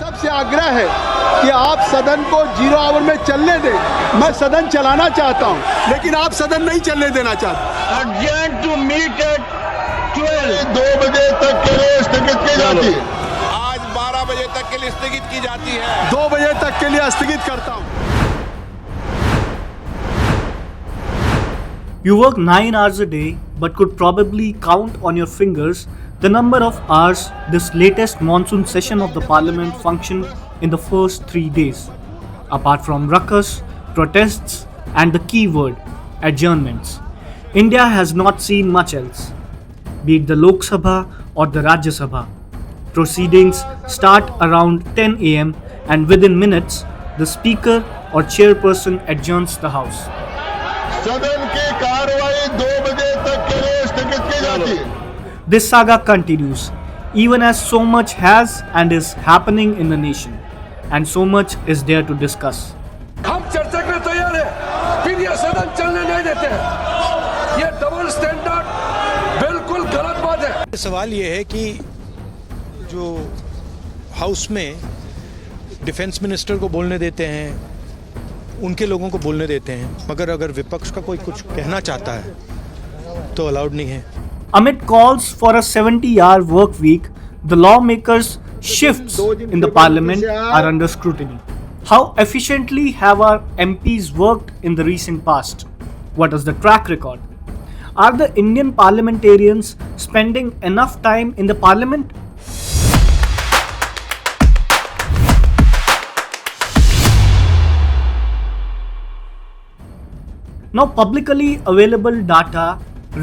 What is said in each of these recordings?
सबसे आग्रह है कि आप सदन को 0 आवर में चलने दें। मैं सदन चलाना चाहता हूं, लेकिन आप सदन नहीं चलने देना चाहते। Adjourn to meet at 12. 2 बजे तक के लिए स्थगित की जाती है। आज 12 बजे तक के लिए स्थगित की जाती है। 2 बजे तक के लिए स्थगित करता हूं। You work 9 hours a day but could probably count on your fingers the number of hours this latest monsoon session of the parliament functioned in the first 3 days. Apart from ruckus, protests and the key word, adjournments, India has not seen much else. Be it the Lok Sabha or the Rajya Sabha, proceedings start around 10 am and within minutes, the speaker or chairperson adjourns the house. सदन की कार्रवाई 2 बजे तक के लिए स्थगित की जाती है। This saga continues, even as so much has and is happening in the nation, and so much is there to discuss. हम चर्चा के लिए तैयार है, फिर ये सदन चलने नहीं देते हैं। ये डबल स्टैंडर्ड बिल्कुल गलत बात है। सवाल ये है कि जो हाउस में डिफेंस मिनिस्टर को बोलने देते हैं, उनके लोगों को बोलने देते हैं, मगर अगर विपक्ष का कोई कुछ कहना चाहता है तो अलाउड नहीं है। Amid calls for a 70-hour work week, the lawmakers' shifts in the parliament are under scrutiny. How efficiently have our MPs worked in the recent past? What is the track record? Are the Indian parliamentarians spending enough time in the parliament? Now, publicly available data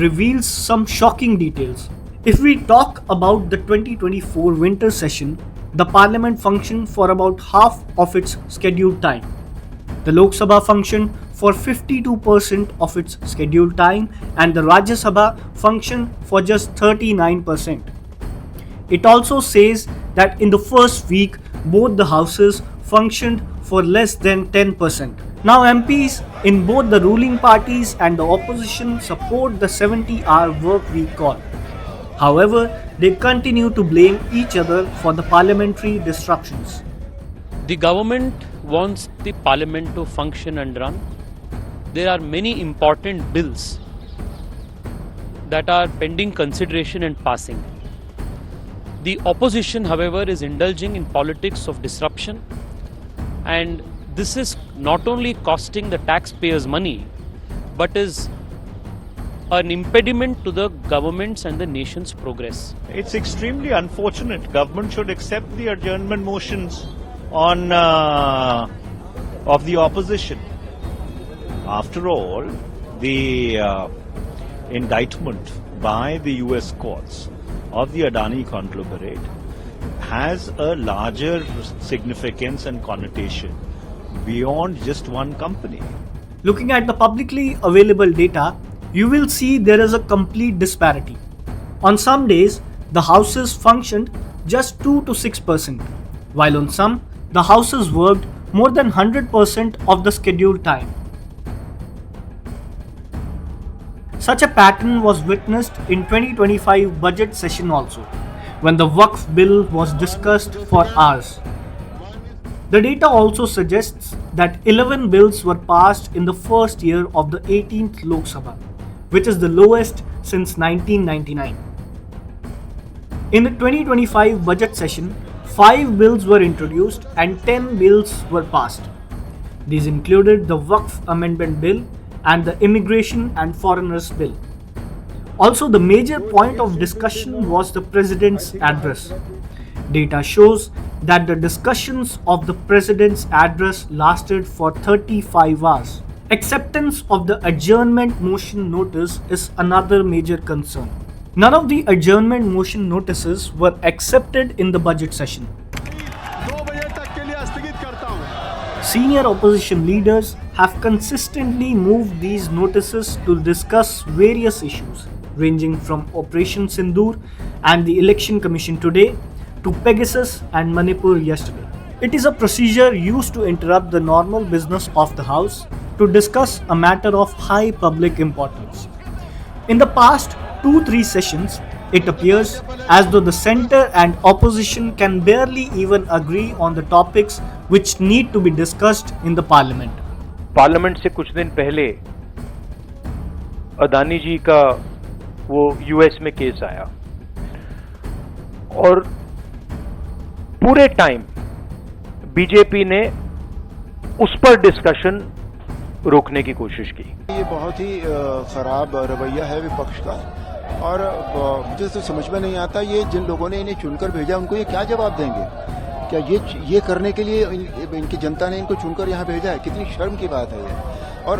reveals some shocking details. If we talk about the 2024 winter session, the parliament functioned for about half of its scheduled time. The Lok Sabha functioned for 52% of its scheduled time and the Rajya Sabha functioned for just 39%. It also says that in the first week, both the houses functioned for less than 10%. Now MPs in both the ruling parties and the opposition support the 70-hour work week call. However, they continue to blame each other for the parliamentary disruptions. The government wants the parliament to function and run. There are many important bills that are pending consideration and passing. The opposition, however, is indulging in politics of disruption, and this is not only costing the taxpayers money, but is an impediment to the government's and the nation's progress. It's extremely unfortunate. Government should accept the adjournment motions on of the opposition. After all, the indictment by the US courts of the Adani conglomerate has a larger significance and connotation beyond just one company. Looking at the publicly available data, you will see there is a complete disparity. On some days, the houses functioned just 2 to 6%, while on some, the houses worked more than 100% of the scheduled time. Such a pattern was witnessed in 2025 budget session also, when the Waqf bill was discussed for hours. The data also suggests that 11 bills were passed in the first year of the 18th Lok Sabha, which is the lowest since 1999. In the 2025 budget session, 5 bills were introduced and 10 bills were passed. These included the Waqf Amendment Bill and the Immigration and Foreigners Bill. Also, the major point of discussion was the President's address. Data shows that the discussions of the President's address lasted for 35 hours. Acceptance of the adjournment motion notice is another major concern. None of the adjournment motion notices were accepted in the budget session. Senior opposition leaders have consistently moved these notices to discuss various issues, ranging from Operation Sindoor and the Election Commission today to Pegasus and Manipur yesterday. It is a procedure used to interrupt the normal business of the House to discuss a matter of high public importance. In the past 2-3 sessions, It appears as though the centre and opposition can barely even agree on the topics which need to be discussed in the parliament. Parliament से कुछ दिन पहले अदानी जी का वो US में case आया और पूरे टाइम बीजेपी ने उस पर डिस्कशन रोकने की कोशिश की। ये बहुत ही खराब रवैया है विपक्ष का और मुझे तो समझ में नहीं आता ये जिन लोगों ने इन्हें चुनकर भेजा उनको ये क्या जवाब देंगे। क्या ये करने के लिए इनकी जनता ने इनको चुनकर यहाँ भेजा है? कितनी शर्म की बात है ये। और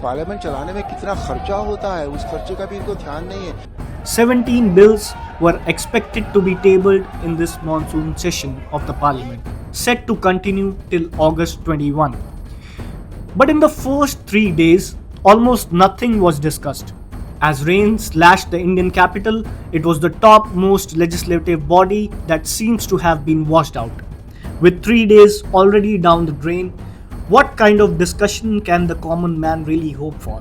पार्लियामेंट चलाने में कितना खर्चा होता है उस खर्चे का भी इनको ध्यान नहीं है। 17 bills were expected to be tabled in this monsoon session of the parliament, set to continue till August 21. But in the first 3 days, almost nothing was discussed. As rain slashed the Indian capital, it was the topmost legislative body that seems to have been washed out. With 3 days already down the drain, what kind of discussion can the common man really hope for?